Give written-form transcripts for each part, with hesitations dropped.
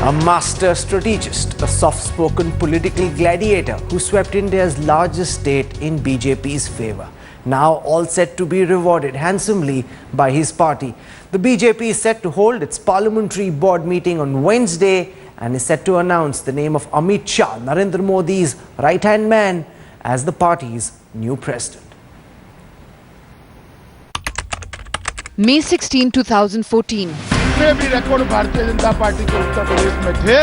A master strategist, a soft-spoken political gladiator who swept India's largest state in BJP's favour. Now all set to be rewarded handsomely by his party. The BJP is set to hold its parliamentary board meeting on Wednesday and is set to announce the name of Amit Shah, Narendra Modi's right-hand man, as the party's new president. May 16, 2014. जितने भी record Bharatiya Janata party के उत्तर प्रदेश में थे,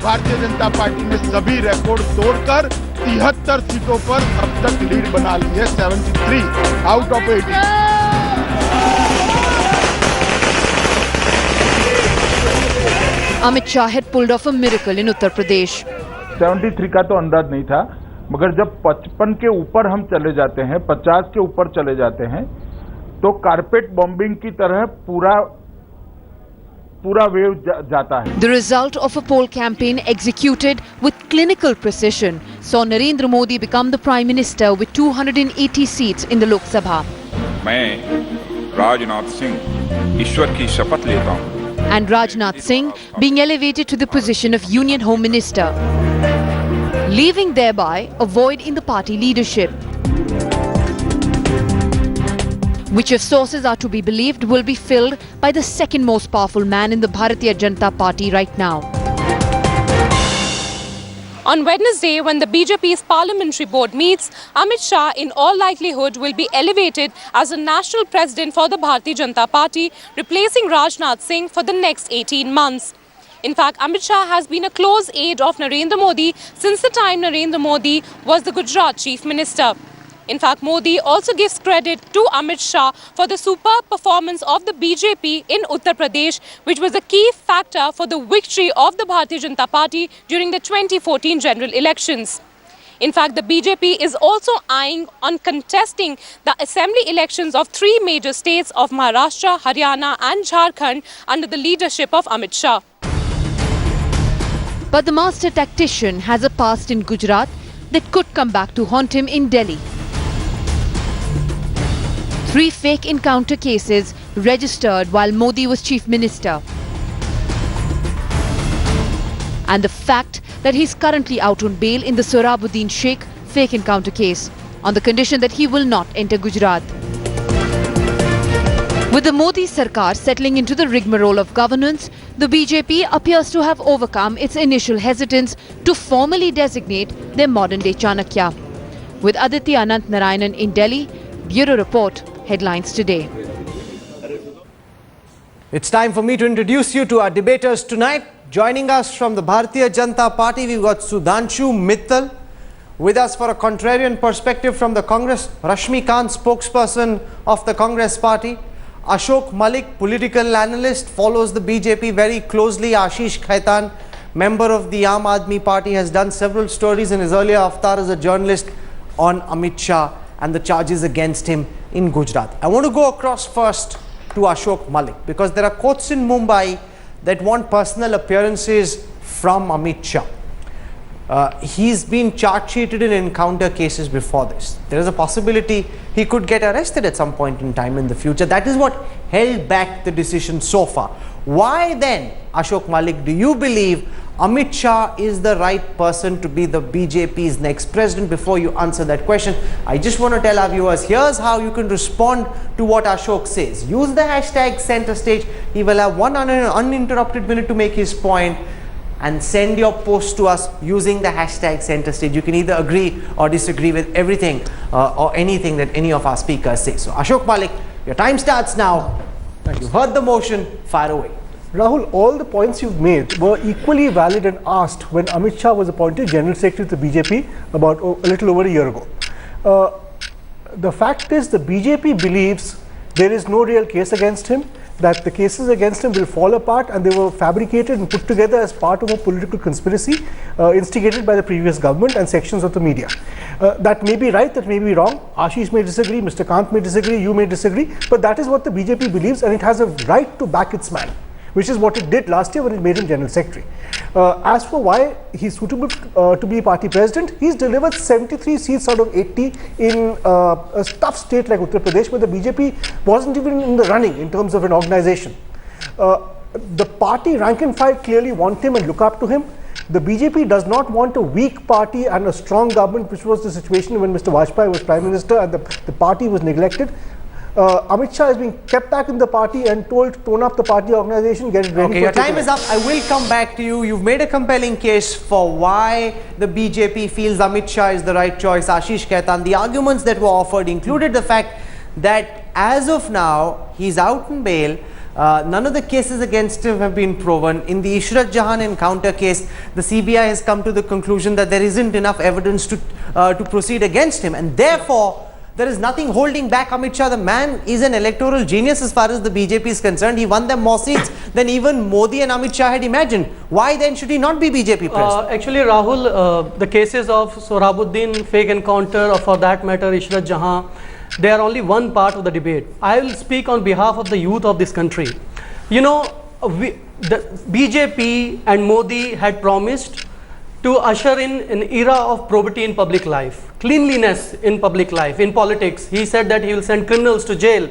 Bharatiya Janata party ने सभी record तोड़कर 73 सीटों पर अब तक लीड बना ली है, 73 out of 80। Amit Shah had pulled off a miracle in Uttar Pradesh. 73 का तो अंदाज नहीं था, मगर जब 55 के ऊपर हम चले जाते हैं, 50 के ऊपर चले जाते हैं, तो कारपेट बॉम्बिंग की तरह पूरा वेव जाता है। The result of a poll campaign executed with clinical precision saw Narendra Modi become the Prime Minister with 280 seats in the Lok Sabha. मैं राजनाथ सिंह ईश्वर की शपथ लेता हूँ। And Rajnath Singh being elevated to the position of Union Home Minister, leaving thereby a void in the party leadership, which, if sources are to be believed, will be filled by the second most powerful man in the Bharatiya Janata Party right now. On Wednesday, when the BJP's parliamentary board meets, Amit Shah in all likelihood will be elevated as a national president for the Bharatiya Janata Party, replacing Rajnath Singh for the next 18 months. In fact, Amit Shah has been a close aide of Narendra Modi since the time Narendra Modi was the Gujarat Chief Minister. In fact, Modi also gives credit to Amit Shah for the superb performance of the BJP in Uttar Pradesh, which was a key factor for the victory of the Bharatiya Janata Party during the 2014 general elections. In fact, the BJP is also eyeing on contesting the assembly elections of three major states of Maharashtra, Haryana and Jharkhand under the leadership of Amit Shah. But the master tactician has a past in Gujarat that could come back to haunt him in Delhi. 3 fake encounter cases registered while Modi was Chief Minister. And the fact that he's currently out on bail in the Sohrabuddin Sheikh fake encounter case on the condition that he will not enter Gujarat. With the Modi Sarkar settling into the rigmarole of governance, the BJP appears to have overcome its initial hesitance to formally designate their modern-day Chanakya. With Aditya Anant Narayanan in Delhi, Bureau Report, Headlines Today. It's time for me to introduce you to our debaters tonight. Joining us from the Bharatiya Janata Party, we've got Sudhanshu Mittal. With us for a contrarian perspective from the Congress, Rashmi Khan, spokesperson of the Congress Party. Ashok Malik, political analyst, follows the BJP very closely. Ashish Khaitan, member of the Aam Aadmi Party, has done several stories in his earlier avatar as a journalist on Amit Shah and the charges against him in Gujarat. I want to go across first to Ashok Malik because there are courts in Mumbai that want personal appearances from Amit Shah. He's been charge-sheeted in encounter cases before this. There is a possibility he could get arrested at some point in time in the future. That is what held back the decision so far. Why then, Ashok Malik, do you believe Amit Shah is the right person to be the BJP's next president? Before you answer that question, I just want to tell our viewers, here's how you can respond to what Ashok says. Use the hashtag center stage. He will have one uninterrupted minute to make his point, and send your post to us using the hashtag center stage. You can either agree or disagree with everything or anything that any of our speakers say. So Ashok Malik, your time starts now. You heard the motion, fire away. Rahul, all the points you've made were equally valid and asked when Amit Shah was appointed General Secretary to the BJP about a little over a year ago. The fact is the BJP believes there is no real case against him, that the cases against him will fall apart and they were fabricated and put together as part of a political conspiracy instigated by the previous government and sections of the media. That may be right, that may be wrong. Ashish may disagree, Mr. Kant may disagree, you may disagree, but that is what the BJP believes and it has a right to back its man, which is what it did last year when it made him General Secretary. As for why he's suitable to be party president, he's delivered 73 seats out of 80 in a tough state like Uttar Pradesh, where the BJP wasn't even in the running in terms of an organization. the party rank and file clearly want him and look up to him. The BJP does not want a weak party and a strong government, which was the situation when Mr. Vajpayee was Prime Minister and the party was neglected. Amit Shah is being kept back in the party and told to tone up the party organization, get it ready. Okay, your time is up. I will come back to you. You've made a compelling case for why the BJP feels Amit Shah is the right choice. Ashish Khaitan, the arguments that were offered included the fact that as of now, he's out on bail. None of the cases against him have been proven. In the Ishrat Jahan encounter case, the CBI has come to the conclusion that there isn't enough evidence to proceed against him, and therefore there is nothing holding back Amit Shah. The man is an electoral genius as far as the BJP is concerned. He won them more seats than even Modi and Amit Shah had imagined. Why then should he not be BJP president? Actually, Rahul, the cases of Sohrabuddin, fake encounter, or for that matter Ishrat Jahan, they are only one part of the debate. I will speak on behalf of the youth of this country. You know, the BJP and Modi had promised to usher in an era of probity in public life, cleanliness in public life, in politics. He said that he will send criminals to jail,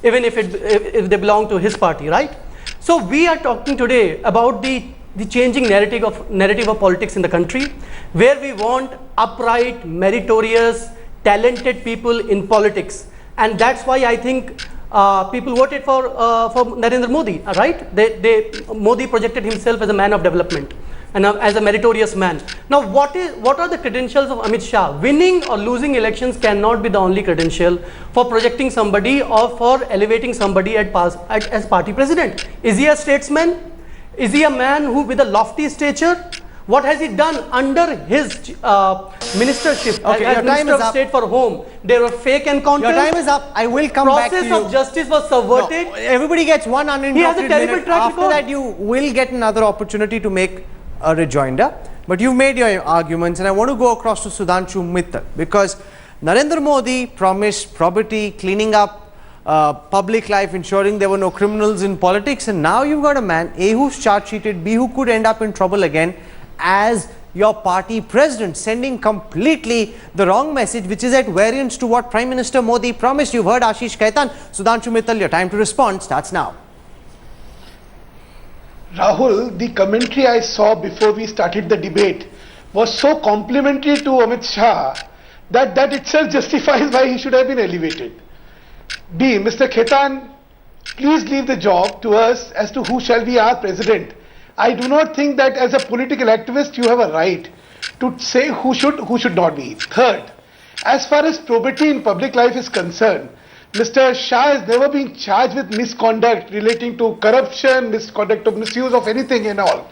even if they belong to his party, right? So we are talking today about the changing narrative of politics in the country, where we want upright, meritorious, talented people in politics, and that's why I think people voted for Narendra Modi, right? Modi projected himself as a man of development and as a meritorious man. Now, what are the credentials of Amit Shah? Winning or losing elections cannot be the only credential for projecting somebody or for elevating somebody as party president. Is he a statesman? Is he a man who with a lofty stature? What has he done under his ministership as Minister of State for Home? There were fake encounters. Your time is up. I will come back to you. Process of justice was subverted. No, everybody gets one uninterrupted He has a terrible minute. track After record. that, you will get another opportunity to make a rejoinder. But you've made your arguments, and I want to go across to Sudhanshu Mittal, because Narendra Modi promised probity, cleaning up public life, ensuring there were no criminals in politics, and now you've got a man, A, who's charge-sheeted, B, who could end up in trouble again as your party president, sending completely the wrong message, which is at variance to what Prime Minister Modi promised. You've heard Ashish Khaitan. Sudhanshu Mittal, your time to respond starts now. Rahul, the commentary I saw before we started the debate was so complimentary to Amit Shah that itself justifies why he should have been elevated. B, Mr. Khaitan, please leave the job to us as to who shall be our president. I do not think that as a political activist you have a right to say who should not be. Third, as far as probity in public life is concerned, Mr. Shah has never been charged with misconduct relating to corruption, misconduct of misuse of anything and all.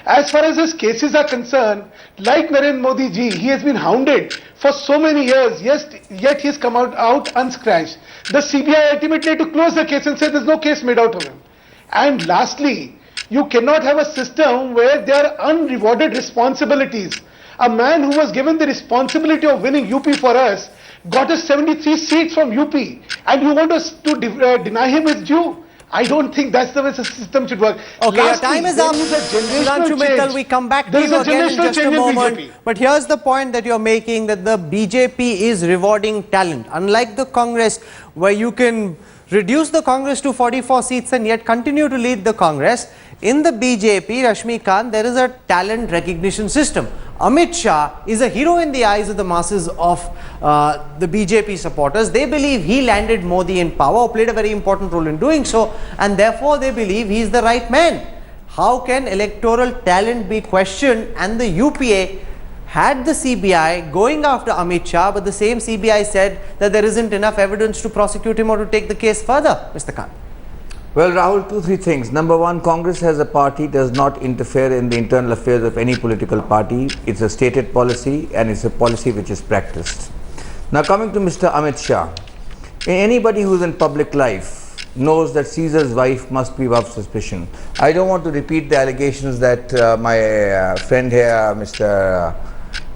As far as his cases are concerned, like Narendra Modi ji, he has been hounded for so many years, yet he has come out unscratched. The CBI ultimately had to close the case and say there's no case made out of him. And lastly, you cannot have a system where there are unrewarded responsibilities. A man who was given the responsibility of winning UP for us got us 73 seats from UP, and you want us to deny him his due? I don't think that's the way the system should work. Okay, your time is up. Sudhanshu Mittal, we come back to you again in just a moment. But here's the point that you're making, that the BJP is rewarding talent. Unlike the Congress, where you can reduce the Congress to 44 seats and yet continue to lead the Congress, in the BJP, Rashmikant, there is a talent recognition system. Amit Shah is a hero in the eyes of the masses of the BJP supporters. They believe he landed Modi in power, or played a very important role in doing so, and therefore they believe he is the right man. How can electoral talent be questioned? And the UPA had the CBI going after Amit Shah, but the same CBI said that there isn't enough evidence to prosecute him or to take the case further. Mr. Khan. Well, Rahul, 2-3 things. Number one, Congress as a party does not interfere in the internal affairs of any political party. It's a stated policy, and it's a policy which is practiced. Now, coming to Mr. Amit Shah, anybody who's in public life knows that Caesar's wife must be above suspicion. I don't want to repeat the allegations that my friend here, Mr.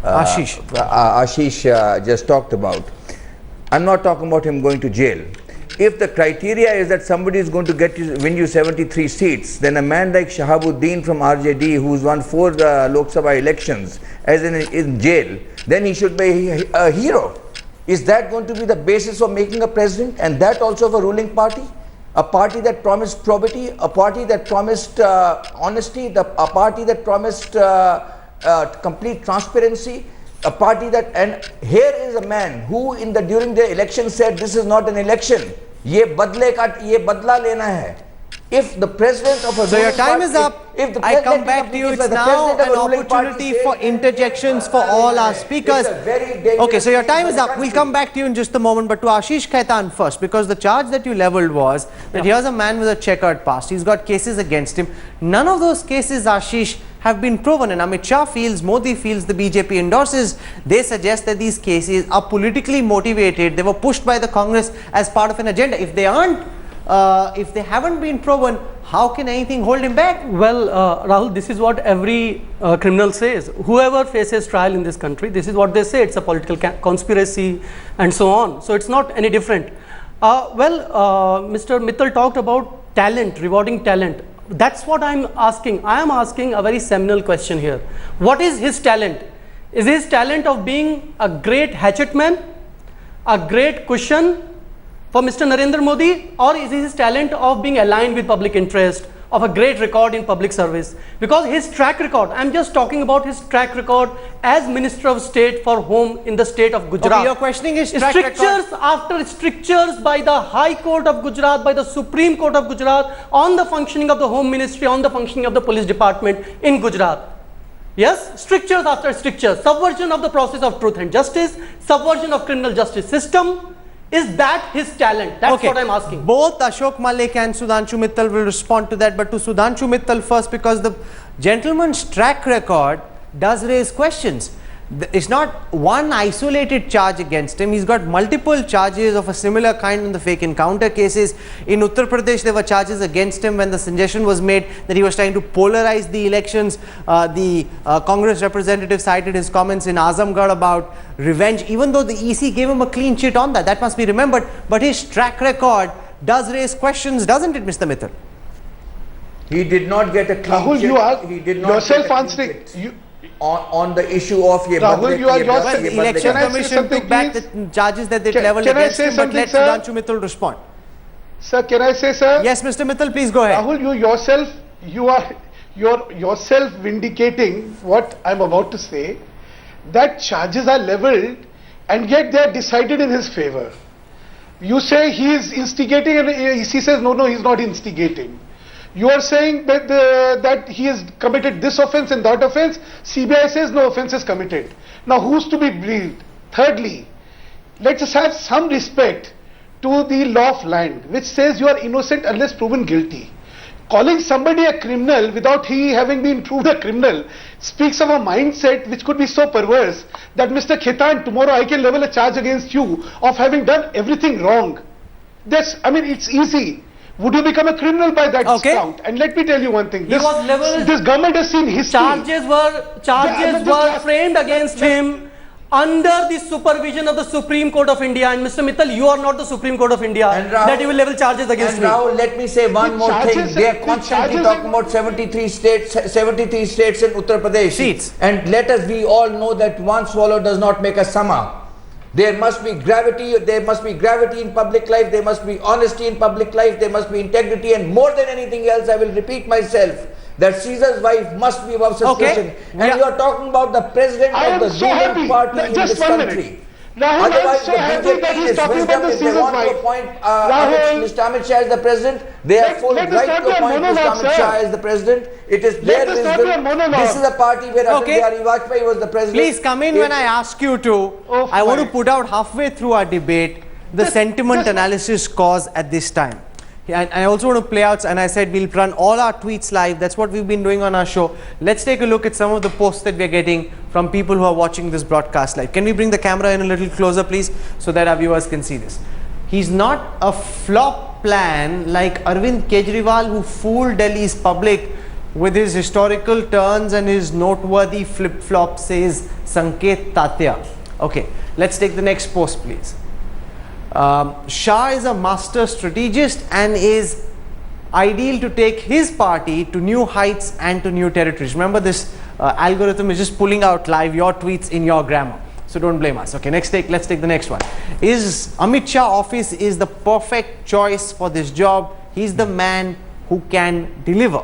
Ashish just talked about. I'm not talking about him going to jail. If the criteria is that somebody is going to win you 73 seats, then a man like Shahabuddin from RJD, who's won 4 Lok Sabha elections, as in jail, then he should be a hero. Is that going to be the basis of making a president, and that also of a ruling party? a party that promised probity, a party that promised honesty, a party that promised complete transparency, a party that, and here is a man who during the election said this is not an election, ye badla lena hai. If the president of a So your time is up. I come back to you. It's now an opportunity for interjections for all our speakers. Okay, so your time is up. We'll come back to you in just a moment. But to Ashish Khaitan first, because the charge that you leveled was that here's a man with a checkered past. He's got cases against him. None of those cases, Ashish, have been proven. And Amit Shah feels, Modi feels, the BJP endorses. They suggest that these cases are politically motivated. They were pushed by the Congress as part of an agenda. If they aren't, if they haven't been proven, how can anything hold him back? Well, Rahul, this is what every criminal says. Whoever faces trial in this country, this is what they say. It's a political conspiracy and so on. So it's not any different. Mr. Mittal talked about talent, rewarding talent. That's what I'm asking. I am asking a very seminal question here. What is his talent? Is his talent of being a great hatchet man, a great cushion for Mr. Narendra Modi, or is his talent of being aligned with public interest, of a great record in public service? Because his track record, I'm just talking about his track record as Minister of State for Home in the state of Gujarat. Okay, you're questioning his track record. Strictures after strictures by the High Court of Gujarat, by the Supreme Court of Gujarat on the functioning of the Home Ministry, on the functioning of the Police Department in Gujarat. Yes, strictures after strictures, subversion of the process of truth and justice, subversion of criminal justice system. Is that his talent? That's what I'm asking. Both Ashok Malik and Sudhanshu Mittal will respond to that, but to Sudhanshu Mittal first, because the gentleman's track record does raise questions. It's not one isolated charge against him. He's got multiple charges of a similar kind in the fake encounter cases. In Uttar Pradesh, there were charges against him when the suggestion was made that he was trying to polarize the elections. The Congress representative cited his comments in Azamgarh about revenge, even though the EC gave him a clean sheet on that. That must be remembered. But his track record does raise questions, doesn't it, Mr. Mittal? He did not get a clean Rahul, sheet. you are He did not yourself get a clean answering. sheet. On the issue of Rahul, you are yourself. The election commission took back the charges that they leveled against him, but let Sudhanshu Mittal respond. Sir, can I say, sir? Yes, Mr. Mittal, please go ahead. Rahul, you're yourself vindicating what I'm about to say, that charges are leveled and yet they are decided in his favor. You say he is instigating and he says no, he's not instigating. You are saying that that he has committed this offence and that offence. CBI says no offence is committed. Now who's to be believed? Thirdly, let us have some respect to the law of land, which says you are innocent unless proven guilty. Calling somebody a criminal without he having been proved a criminal speaks of a mindset which could be so perverse that Mr. Khaitan, tomorrow I can level a charge against you of having done everything wrong. It's easy. Would you become a criminal by that count? And let me tell you one thing. This government has seen history. Charges were framed against him under the supervision of the Supreme Court of India. And Mr. Mittal, you are not the Supreme Court of India, that you will level charges against me. Now let me say one more thing. They are constantly talking about 73 states in Uttar Pradesh. Seats. And we all know that one swallow does not make a summer. There must be gravity in public life, there must be honesty in public life, there must be integrity, and more than anything else, I will repeat myself, that Caesar's wife must be above suspicion. And you are talking about the president of the ruling party in this country. Rahul, Otherwise, so happy that he's talking about the Caesar's wife. Mr. Amit Shah as the president, they are full right to appoint Mr. Amit Shah as the president. It is their wisdom. This is a party where Atal Bihari Vajpayee was the president. Please come in when I ask you to. I want to put out halfway through our debate the sentiment analysis cause at this time. And I also want to play out, and I said we'll run all our tweets live. That's what we've been doing on our show. Let's take a look at some of the posts that we're getting from people who are watching this broadcast live. Can we bring the camera in a little closer, please, so that our viewers can see this? He's not a flop plan like Arvind Kejriwal, who fooled Delhi's public with his historical turns and his noteworthy flip-flop, says Sanket Tatya. Okay, let's take the next post, please. Shah is a master strategist and is ideal to take his party to new heights and to new territories. Remember, this algorithm is just pulling out live your tweets in your grammar, so don't blame us. Okay, let's take the next one. Is Amit Shah office is the perfect choice for this job? he's the man who can deliver.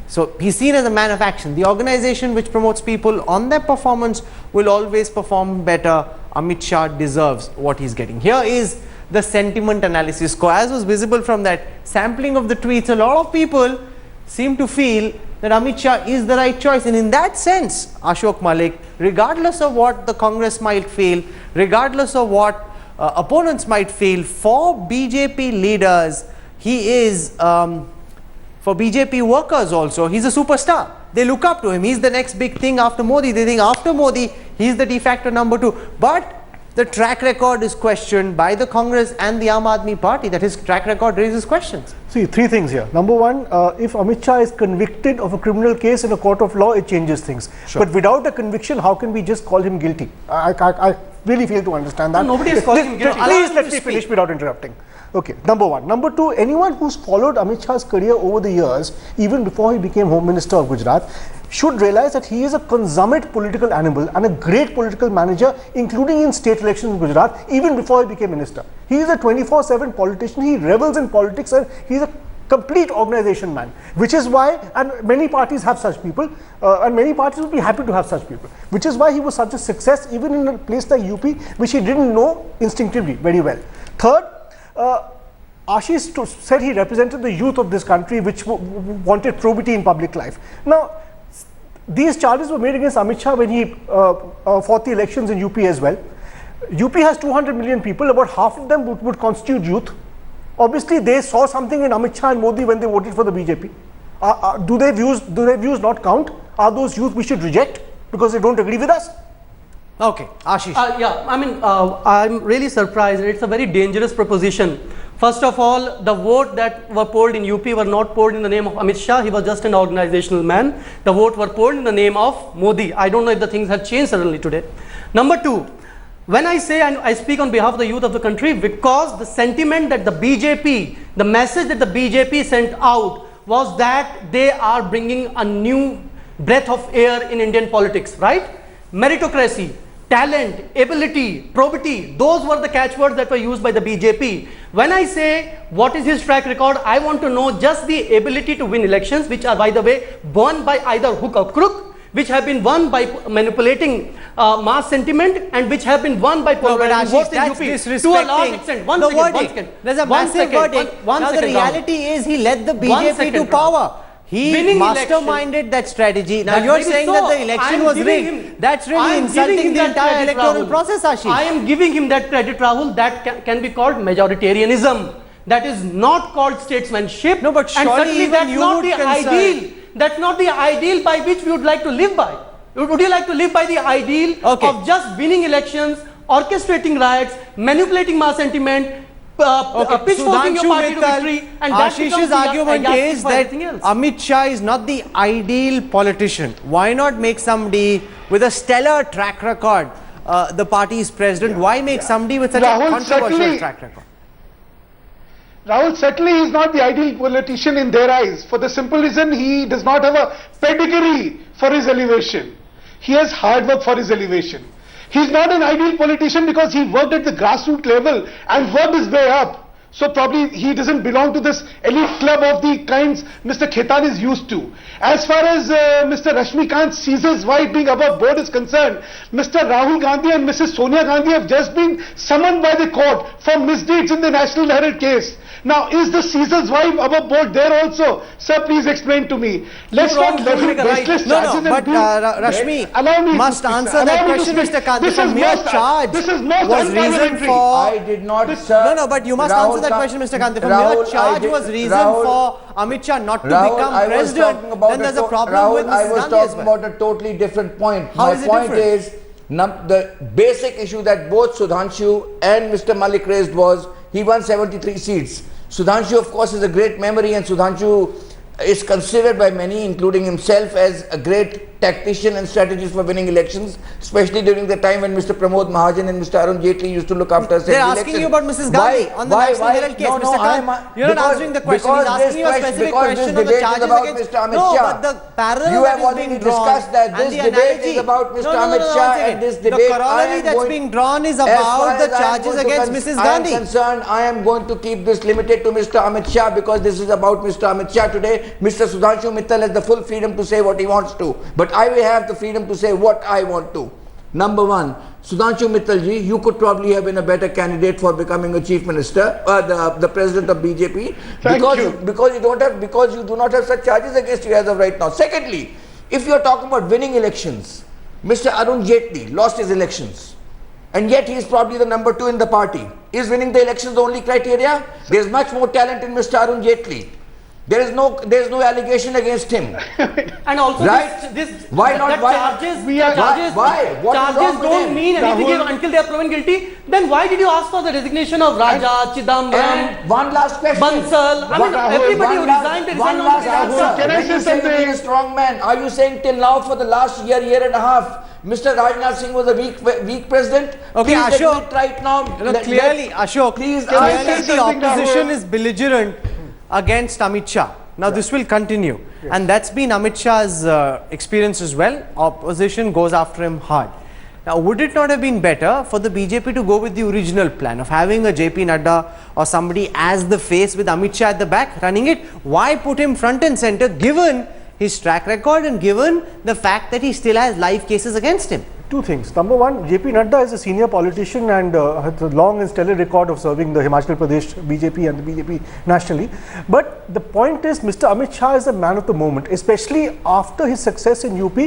So he's seen as a man of action. The organization which promotes people on their performance will always perform better. Amit Shah deserves what he's getting. Here is the sentiment analysis score. As was visible from that sampling of the tweets, a lot of people seem to feel that Amit Shah is the right choice. And in that sense, Ashok Malik, regardless of what the Congress might feel, regardless of what opponents might feel, for BJP leaders, he is, for BJP workers also, he's a superstar. They look up to him. He's the next big thing after Modi. They think after Modi, he's the de facto number 2. But the track record is questioned by the Congress and the Aam Aadmi Party, that his track record raises questions. See, 3 things here. Number 1, if Amit Shah is convicted of a criminal case in a court of law, it changes things. Sure. But without a conviction, how can we just call him guilty? I really fail to understand that. No, nobody is calling him guilty. Please let me finish without interrupting. Okay, number 1. Number 2, anyone who's followed Amit Shah's career over the years, even before he became Home Minister of Gujarat, should realize that he is a consummate political animal and a great political manager, including in state elections in Gujarat, even before he became minister. He is a 24/7 politician. He revels in politics and he is a complete organization man, which is why, and many parties have such people, and many parties would be happy to have such people, which is why he was such a success even in a place like UP, which he didn't know instinctively very well. Third, Ashish said he represented the youth of this country, which wanted probity in public life. Now, these charges were made against Amit Shah when he fought the elections in UP as well. UP has 200 million people, about half of them would constitute youth. Obviously, they saw something in Amit Shah and Modi when they voted for the BJP. Do their views not count? Are those youth we should reject because they don't agree with us? Okay, Ashish. Yeah, I mean, I'm really surprised. It's a very dangerous proposition. First of all, the vote that were polled in UP were not polled in the name of Amit Shah. He was just an organizational man. The vote were polled in the name of Modi. I don't know if the things have changed suddenly today. Number 2, when I say, and I speak on behalf of the youth of the country, because the sentiment that the BJP, the message that the BJP sent out was that they are bringing a new breath of air in Indian politics, right? Meritocracy, talent, ability, probity, those were the catchwords that were used by the BJP. When I say what is his track record, I want to know just the ability to win elections, which are, by the way, won by either hook or crook, which have been won by manipulating mass sentiment, and which have been won by polarizing votes in UP to a large extent. One second. There's a massive verdict. Now the reality is he led the BJP to power. He masterminded that strategy. Now you're saying that the election was rigged. That's really insulting the entire electoral process, Ashish. I am giving him that credit, Rahul. That can be called majoritarianism. That is not called statesmanship. No, but surely that's not the ideal. That's not the ideal by which we would like to live by. Would you like to live by the ideal of just winning elections, orchestrating riots, manipulating mass sentiment, pitchforking your party to victory, and Ashish's argument is that Amit Shah is not the ideal politician. Why not make somebody with a stellar track record the party's president? Why make somebody with such a controversial track record? Rahul certainly is not the ideal politician in their eyes, for the simple reason he does not have a pedigree for his elevation. He has hard work for his elevation. He is not an ideal politician because he worked at the grassroots level and worked his way up. So probably he doesn't belong to this elite club of the kinds Mr. Khaitan is used to. As far as Mr. Rashmikant Caesar's wife being above board is concerned, Mr. Rahul Gandhi and Mrs. Sonia Gandhi have just been summoned by the court for misdeeds in the National Herald case. Now, is the Caesar's wife above board there also? Sir, please explain to me. Let's not level baseless charges. But Rashmi must answer that question, Mr. Kant. This is mere charge was reason for... I did not, sir. No, but you must answer that question, Mr. Kant. If a mere charge was reason for Amit Shah not to become president, then there's a problem with Mrs. I was Gandhi as talking well. about a totally different point. How is it My point different? is, the basic issue that both Sudhanshu and Mr. Malik raised was he won 73 seats. Sudhanshu, of course, is a great memory, and Sudhanshu is considered by many, including himself, as a great tactician and strategist for winning elections, especially during the time when Mr. Pramod Mahajan and Mr. Arun Jaitley used to look after us. They're asking you about Mrs. Gandhi on the National Herald case. No, Mr. Kant, you're not answering the question. He's asking you a specific question on the charges against Mr. Amit No, Shah. but the parallel You that have is already being drawn discussed that this debate is about Mr. Amit Shah, and this debate the corollary that's being drawn is about the charges against Mrs. Gandhi. I am concerned, I am going to keep this limited to Mr. Amit Shah because this is about Mr. Amit Shah today. Mr. Sudhanshu Mittal has the full freedom to say what he wants to, but I will have the freedom to say what I want to. Number one, Sudhanshu Mittal ji, you could probably have been a better candidate for becoming a chief minister, the president of BJP, because you do not have such charges against you as of right now. Secondly, if you are talking about winning elections, Mr. Arun Jaitley lost his elections, and yet he is probably the number 2 in the party. Is winning the elections the only criteria? There is much more talent in Mr. Arun Jaitley. There is no allegation against him. And also, right? Why not? Charges don't mean anything until they are proven guilty. Then why did you ask for the resignation of Raja, Chidambaram, and one last question, Bansal? I mean, everybody who resigned, they resigned on the answer. Can I say something? Being a strong man, are you saying till now for the last year and a half, Mr. Rajnath Singh was a weak president? Okay, please Ashok, right now. Clearly, Ashok, please, the opposition is belligerent against Amit Shah. Now this will continue, and that's been Amit Shah's experience as well. Opposition goes after him hard. Now, would it not have been better for the BJP to go with the original plan of having a JP Nadda or somebody as the face with Amit Shah at the back running it? Why put him front and center given his track record and given the fact that he still has live cases against him? Two things. Number one, JP Nadda is a senior politician and has a long and stellar record of serving the Himachal Pradesh BJP and the BJP nationally. But the point is, Mr. Amit Shah is the man of the moment, especially after his success in UP.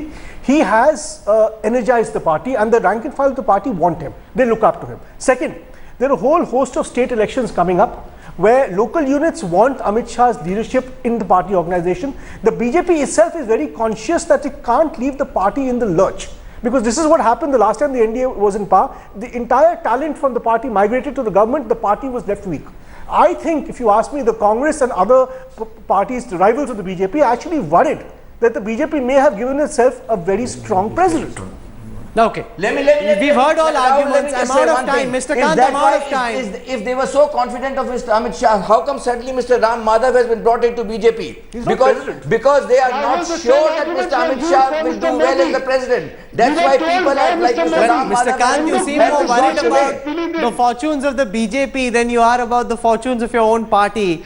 He has energized the party, and the rank and file of the party want him. They look up to him. Second, there are a whole host of state elections coming up, where local units want Amit Shah's leadership in the party organization. The BJP itself is very conscious that it can't leave the party in the lurch. Because this is what happened the last time the NDA was in power. The entire talent from the party migrated to the government, the party was left weak. I think, if you ask me, the Congress and other parties, the rivals of the BJP, are actually worried that the BJP may have given itself a very strong president. Okay. We've heard all arguments. I'm out of time. Mr. Kant, I'm out of time. If they were so confident of Mr. Amit Shah, how come suddenly Mr. Ram Madhav has been brought into BJP? Because they are not sure that Mr. Amit Shah will do well as the president. That's why people are like Mr. Ram Madhav. Mr. Kant, you seem more worried about the fortunes of the BJP than you are about the fortunes of your own party,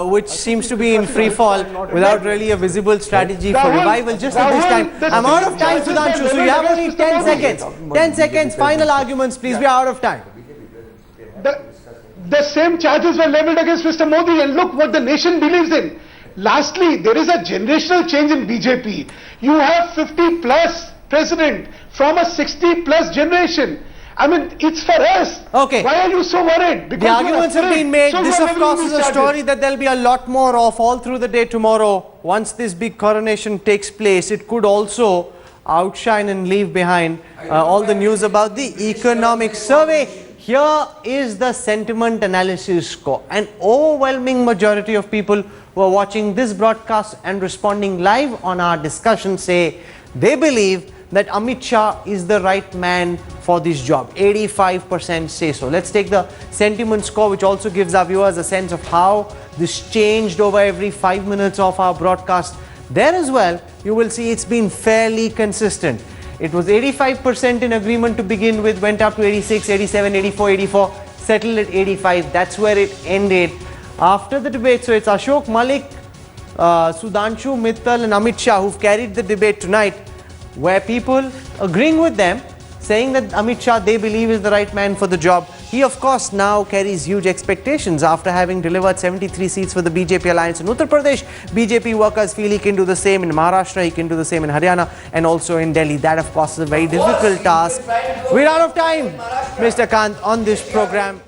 which seems to be in free fall without really a visible strategy for revival just at this time. I'm out of time, Sudhanshu, so you have only 10 seconds. 10 seconds, final arguments, please. We are out of time. The same charges were leveled against Mr. Modi, and look what the nation believes in. Lastly, there is a generational change in BJP. You have 50 plus president from a 60 plus generation. I mean, it's for us. Okay. Why are you so worried? Because the arguments have been made. This, of course, is a story that there will be a lot more of all through the day tomorrow. Once this big coronation takes place, it could also outshine and leave behind all the news about the economic survey. Here is the sentiment analysis score. An overwhelming majority of people who are watching this broadcast and responding live on our discussion say they believe that Amit Shah is the right man for this job. 85% say so. Let's take the sentiment score, which also gives our viewers a sense of how this changed over every 5 minutes of our broadcast. There as well, you will see it's been fairly consistent. It was 85% in agreement to begin with, went up to 86, 87, 84, settled at 85. That's where it ended after the debate. So it's Ashok Malik, Sudhanshu Mittal and Amit Shah who've carried the debate tonight, where people agreeing with them, saying that Amit Shah, they believe, is the right man for the job. He, of course, now carries huge expectations after having delivered 73 seats for the BJP alliance in Uttar Pradesh. BJP workers feel he can do the same in Maharashtra, he can do the same in Haryana and also in Delhi. That, of course, is a very difficult task. We're out of time, Mr. Kant, on this program.